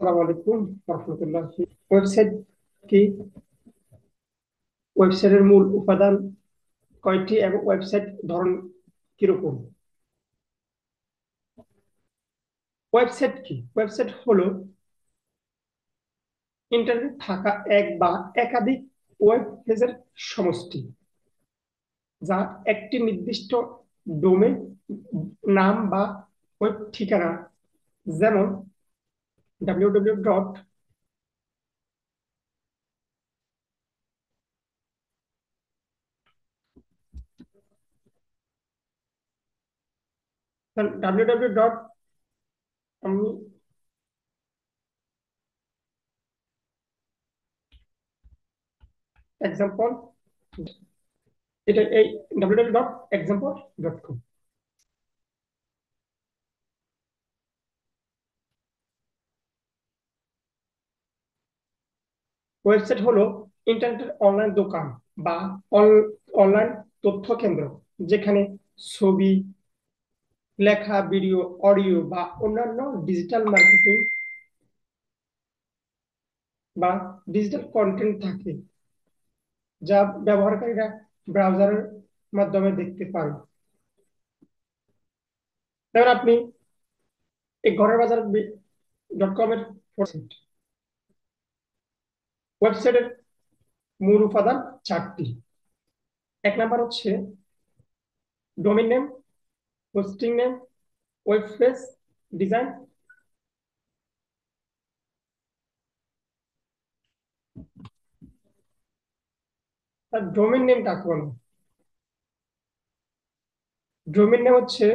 আসসালামু আলাইকুম রহমতুল্লাহ। ওয়েবসাইট কি? ওয়েবসাইটের মূল উপাদান কয়টি এবং ওয়েবসাইট ধরন কিরকম? ওয়েবসাইট কি? ওয়েবসাইট হলো ইন্টারনেট থাকা এক বা একাধিক ওয়েব পেজের সমষ্টি, যা একটি নির্দিষ্ট ডোমেন নাম বা ওয়েব ঠিকানা, যেমন www. www. আমি এক্সাম্পল, এটা এই www.example.com। ওয়েবসাইট হলো ইন্টারনেটের অনলাইন দোকান বা অনলাইন তথ্য কেন্দ্র, যেখানে ছবি, লেখা, ভিডিও, অডিও বা অন্যান্য ডিজিটাল মার্কেটিং বা ডিজিটাল কন্টেন্ট থাকে, যা ব্যবহারকারীরা ব্রাউজারের মাধ্যমে দেখতে পারে। যেমন আপনি এই ঘরের বাজার .com এর ওয়েবসাইটের মূল উপাদান চারটি। এক নাম্বার হচ্ছে domain name, hosting name, web page design. তার ডোমেইন নেম কাকে বলে? ডোমেইন নেম হচ্ছে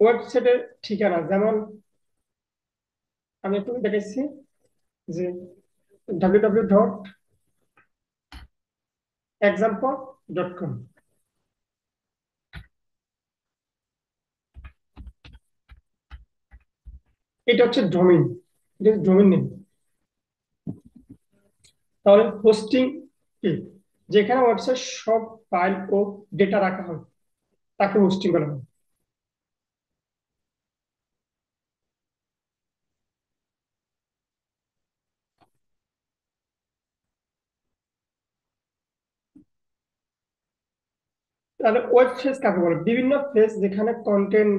ওয়েবসাইটের ঠিকানা। যেমন আমি একটু দেখাচ্ছি যে www.example.com, এটা হচ্ছে ডোমেইন, এটা ডোমেইন নেম। তাহলে হোস্টিং কি? যেখানে ওয়েবসাইট সব ফাইল ও ডেটা রাখা হয়, তাকে হোস্টিং বলা হয়। তাহলে ওয়েব পেজ কাকে বলে? বিভিন্ন পেজ যেখানে কন্টেন্ট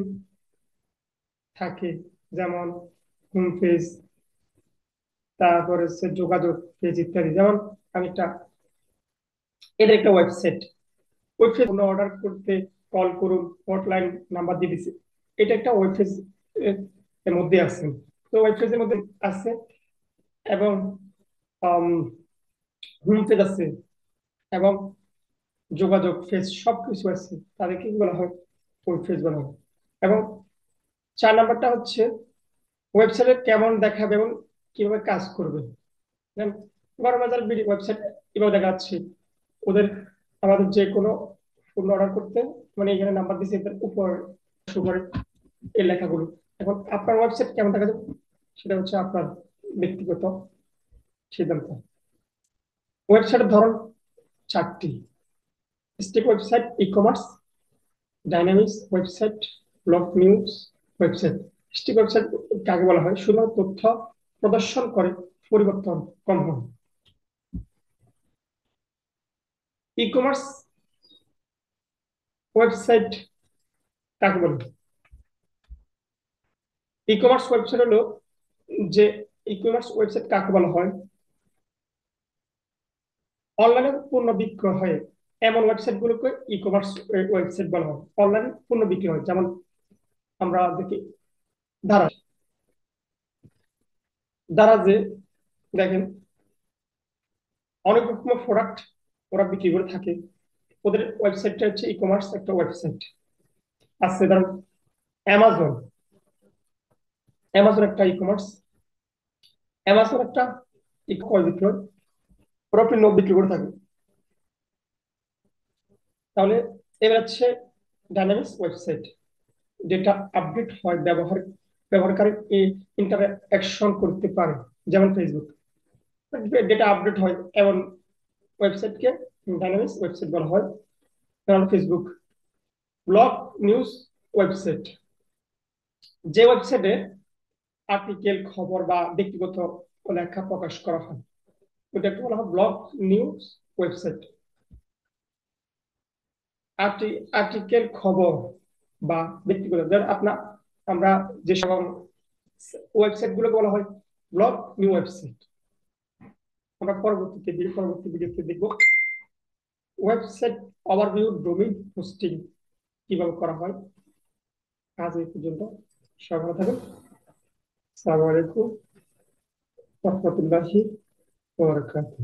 থাকে, যেমন হোম পেজ, তারপর হচ্ছে যোগাযোগ পেজ ইত্যাদি। যেমন আমি এটা একটা ওয়েবসাইট। ওয়েবসাইট অর্ডার করতে কল করুন, হটলাইন নাম্বার দিয়ে দিছি, এটা একটা ওয়েবসাইট এর মধ্যে আছে। তো ওয়েবসাইটের মধ্যে আছে এবং হোম পেজ আছে এবং যোগাযোগ পেজ সবকিছু আছে, তাদেরকে কি বলা হয়? ওয়েব পেজ বলা হয়। এবং 4 নাম্বারটা হচ্ছে ওয়েবসাইটে কেমন দেখাবে এবং কিভাবে কাজ করবে। যেমন বড় বাজার বিডি ওয়েবসাইট এভাবে দেখা যাচ্ছে। ওদের আমাদের যে কোনো পণ্য অর্ডার করতে, মানে এখানে নাম্বার দিচ্ছে, এদের উপর উপরে এই লেখাগুলো। এখন আপনার ওয়েবসাইট কেমন দেখা যাবে, সেটা হচ্ছে আপনার ব্যক্তিগত সিদ্ধান্ত। ওয়েবসাইটের ধরন 4টি: static website, e commerce, dynamics website, blog news website. Static website কাকে বলা হয়? শুধুমাত্র তথ্য প্রদর্শন করে, পরিবর্তন কম হয়। ই কমার্স ওয়েবসাইট কাকে বলে? ই কমার্স ওয়েবসাইট হলো যে ই কমার্স ওয়েবসাইট কাকে বলা হয়? অনলাইনে পণ্য বিক্রয় হয় এমন ওয়েবসাইট গুলোকে ই কমার্স ওয়েবসাইট বলা হয়। অনলাইনে পণ্য বিক্রি হয়, যেমন আমরা দেখি দারাজ। দারাজে দেখেন অনেক রকমের প্রোডাক্ট ওরা বিক্রি করে থাকে। ওদের ওয়েবসাইটটা হচ্ছে ই কমার্স একটা ওয়েবসাইট। আছে ধরুন অ্যামাজন। অ্যামাজন একটা ই কমার্স। অ্যামাজন একটা ই ক্রয় বিক্রয়, ওরা পণ্য বিক্রি করে থাকে। তাহলে এবার হচ্ছে ডাইনামিক্স ওয়েবসাইট। ডেটা আপডেট হয়, ব্যবহারকারী ইন্টারঅ্যাকশন করতে পারে, যেমন ফেসবুক। ডেটা আপডেট হয় এমন ওয়েবসাইটকে ডাইনামিক্স ওয়েবসাইট বলা হয়, যেমন ফেসবুক। Blog news website. যে ওয়েবসাইটে আর্টিকেল, খবর বা ব্যক্তিগত লেখা প্রকাশ করা হয় ওটাকে বলা হয় ব্লগ নিউজ ওয়েবসাইট। আর্টিকেল, খবর বা ব্যক্তিগত, ধর আপনার, আমরা যে সব ওয়েবসাইট গুলোকে বলা হয় ব্লগ নিউ ওয়েবসাইট। আমরা পরবর্তী ভিডিওতে দেখবো ওয়েবসাইট ওভারভিউ, ডোমেইন হোস্টিং কিভাবে করা হয়। আজ এই পর্যন্ত, সবাই ভালো থাকুন। আসসালামু আলাইকুম ওয়া রাহমাতুল্লাহি ওয়া বারাকাতুহু।